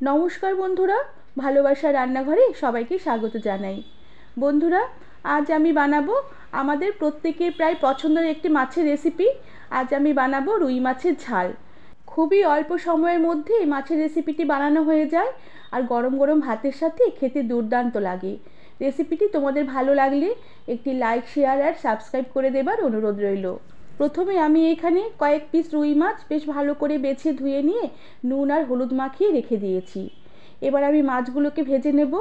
নমস্কার বন্ধুরা, ভালোবাসা রান্নাঘরে সবাইকে স্বাগত জানাই। বন্ধুরা, আজ আমি বানাবো আমাদের প্রত্যেকের প্রায় পছন্দের একটি মাছের রেসিপি। আজ আমি বানাবো রুই মাছের ঝাল। খুবই অল্প সময়ের মধ্যে এই মাছের রেসিপিটি বানানো হয়ে যায়, আর গরম গরম ভাতের সাথে খেতে দুর্দান্ত লাগে। রেসিপিটি তোমাদের ভালো লাগলে একটি লাইক, শেয়ার আর সাবস্ক্রাইব করে দেবার অনুরোধ রইল। প্রথমে আমি এখানে কয়েক পিস রুই মাছ বেশ ভালো করে বেছে ধুয়ে নিয়ে নুন আর হলুদ মাখিয়ে রেখে দিয়েছি। এবার আমি মাছগুলোকে ভেজে নেব।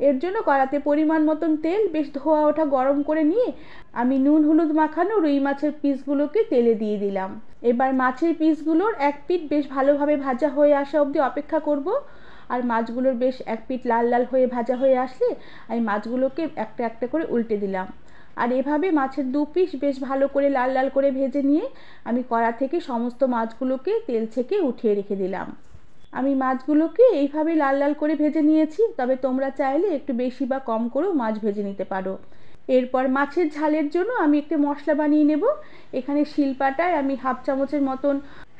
এর জন্য কড়াতে পরিমাণ মতন তেল বেশ ধোয়া ওঠা গরম করে নিয়ে আমি নুন হলুদ মাখানো রুই মাছের পিসগুলোকে তেলে দিয়ে দিলাম। এবার মাছের পিসগুলোর এক পিঠ বেশ ভালোভাবে ভাজা হয়ে আসা অবধি অপেক্ষা করব। আর মাছগুলোর বেশ এক পিঠ লাল লাল হয়ে ভাজা হয়ে আসলে আমি মাছগুলোকে একটা একটা করে উল্টে দিলাম। আর এভাবে মাছের দু পিস বেশ ভালো করে লাল লাল করে ভেজে নিয়ে আমি কড়া থেকে সমস্ত মাছগুলোকে তেল থেকে উঠিয়ে রেখে দিলাম। আমি মাছগুলোকে এইভাবে লাল লাল করে ভেজে নিয়েছি, তবে তোমরা চাইলে একটু বেশি বা কম করেও মাছ ভেজে নিতে পারো। এরপর মাছের ঝালের জন্য আমি একটু মশলা বানিয়ে নেব। এখানে শিলপাটায় আমি হাফ চামচের মতন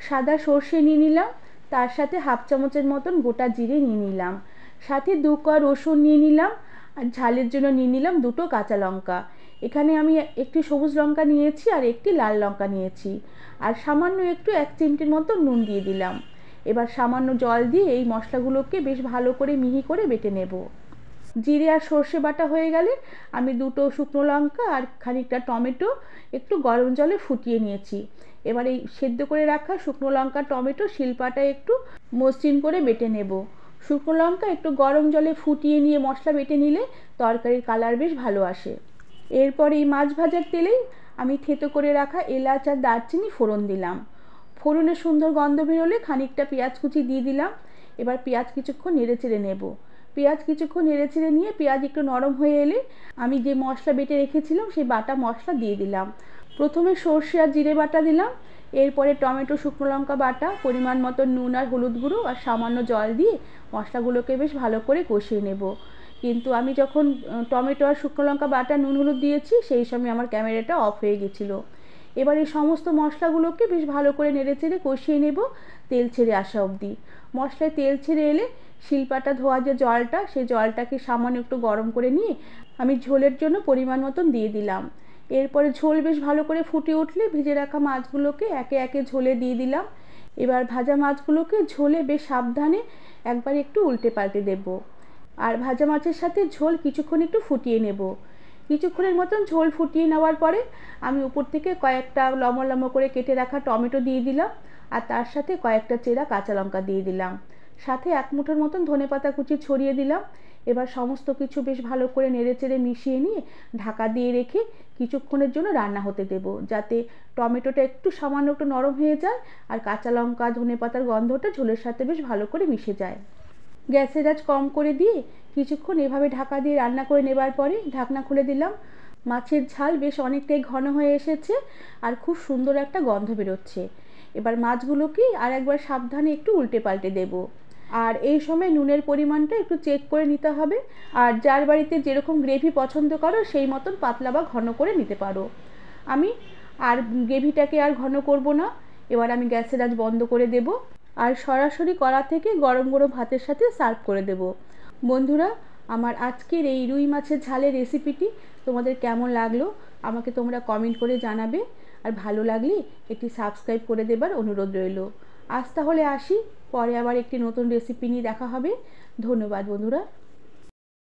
সাদা সর্ষে নিয়ে নিলাম, তার সাথে হাফ চামচের মতন গোটা জিরে নিয়ে নিলাম, সাথে 2 কোয়া রসুন নিয়ে নিলাম, আর ঝালের জন্য নিয়ে নিলাম 2টো কাঁচা লঙ্কা। এখানে আমি একটি সবুজ লঙ্কা নিয়েছি আর একটি লাল লঙ্কা নিয়েছি, আর সামান্য একটু 1 চিমটির মতো নুন দিয়ে দিলাম। এবার সামান্য জল দিয়ে এই মশলাগুলোকে বেশ ভালো করে মিহি করে বেটে নেব। জিরে আর সর্ষে বাটা হয়ে গেলে আমি 2টো শুকনো লঙ্কা আর খানিকটা টমেটো একটু গরম জলে ফুটিয়ে নিয়েছি। এবার এই সেদ্ধ করে রাখা শুকনো লঙ্কা টমেটো শিলপাটায় একটু মসৃণ করে বেটে নেব। শুকনো লঙ্কা একটু গরম জলে ফুটিয়ে নিয়ে মশলা বেটে নিলে তরকারির কালার বেশ ভালো আসে। এরপর এই মাছ ভাজার তেলেই আমি থেতো করে রাখা এলাচ আর দারচিনি ফোড়ন দিলাম। ফোড়নে সুন্দর গন্ধ বেরোলে খানিকটা পেঁয়াজ কুচি দিয়ে দিলাম। এবার পেঁয়াজ কিছুক্ষণ নেড়ে চেড়ে নেব। পেঁয়াজ কিছুক্ষণ নেড়ে চেড়ে নিয়ে পেঁয়াজ একটু নরম হয়ে এলে আমি যে মশলা বেটে রেখেছিলাম সেই বাটা মশলা দিয়ে দিলাম। প্রথমে সর্ষে আর জিরে বাটা দিলাম, এরপরে টমেটো শুকনো লঙ্কা বাটা, পরিমাণ মতো নুন আর হলুদ গুঁড়ো আর সামান্য জল দিয়ে মশলাগুলোকে বেশ ভালো করে কষিয়ে নেব। কিন্তু আমি যখন টমেটো আর শুকনো লঙ্কা বাটা নুন হলুদ দিয়েছি সেই সময় আমার ক্যামেরাটা অফ হয়ে গেছিলো। এবার এই সমস্ত মশলাগুলোকে বেশ ভালো করে নেড়ে চেড়ে কষিয়ে নেব তেল ছেড়ে আসা অবধি। মশলায় তেল ছেড়ে এলে শিলপাটা ধোয়া যে জলটা, সেই জলটাকে সামান্য একটু গরম করে নিয়ে আমি ঝোলের জন্য পরিমাণ মতন দিয়ে দিলাম। এরপরে ঝোল বেশ ভালো করে ফুটে উঠলে ভেজে রাখা মাছগুলোকে একে একে ঝোলে দিয়ে দিলাম। এবার ভাজা মাছগুলোকে ঝোলে বেশ সাবধানে একবার একটু উল্টে পাল্টে দেব। আর ভাজা মাছের সাথে ঝোল কিছুক্ষণ একটু ফুটিয়ে নেব। কিছুক্ষণের মতন ঝোল ফুটিয়ে নেওয়ার পরে আমি উপর থেকে কয়েকটা লম্বা লম্বা করে কেটে রাখা টমেটো দিয়ে দিলাম, আর তার সাথে কয়েকটা চেরা কাঁচা লঙ্কা দিয়ে দিলাম, সাথে 1 মুঠোর মতন ধনেপাতা কুচি ছড়িয়ে দিলাম। এবার সমস্ত কিছু বেশ ভালো করে নেড়ে চেড়ে মিশিয়ে নিয়ে ঢাকা দিয়ে রেখে কিছুক্ষণের জন্য রান্না হতে দেব, যাতে টমেটোটা একটু সামান্য একটু নরম হয়ে যায় আর কাঁচা লঙ্কা ধনেপাতার গন্ধটা ঝোলের সাথে বেশ ভালো করে মিশে যায়। গ্যাসের আঁচ কম করে দিয়ে কিছুক্ষণ এভাবে ঢাকা দিয়ে রান্না করে নেবার পরে ঢাকনা খুলে দিলাম। মাছের ঝাল বেশ অনেকটাই ঘন হয়ে এসেছে আর খুব সুন্দর একটা গন্ধ বেরোচ্ছে। এবার মাছগুলোকে আর একবার সাবধানে একটু উল্টে পাল্টে দেব। আর এই সময় নুনের পরিমাণটা একটু চেক করে নিতে হবে। আর যার বাড়িতে যেরকম গ্রেভি পছন্দ করো সেই মতন পাতলা বা ঘন করে নিতে পারো। আমি আর গ্রেভিটাকে আর ঘন করব না। এবার আমি গ্যাসের আঁচ বন্ধ করে দেব আর সরাসরি কড়া থেকে গরম গরম ভাতের সাথে সার্ভ করে দেব। বন্ধুরা, আমার আজকের এই রুই মাছের ঝালের রেসিপিটি তোমাদের কেমন লাগলো আমাকে তোমরা কমেন্ট করে জানাবে, আর ভালো লাগলে একটি সাবস্ক্রাইব করে দেবার অনুরোধ রইল। আজ তাহলে আসি, পরে আবার একটি নতুন রেসিপি নিয়ে দেখা হবে। ধন্যবাদ বন্ধুরা।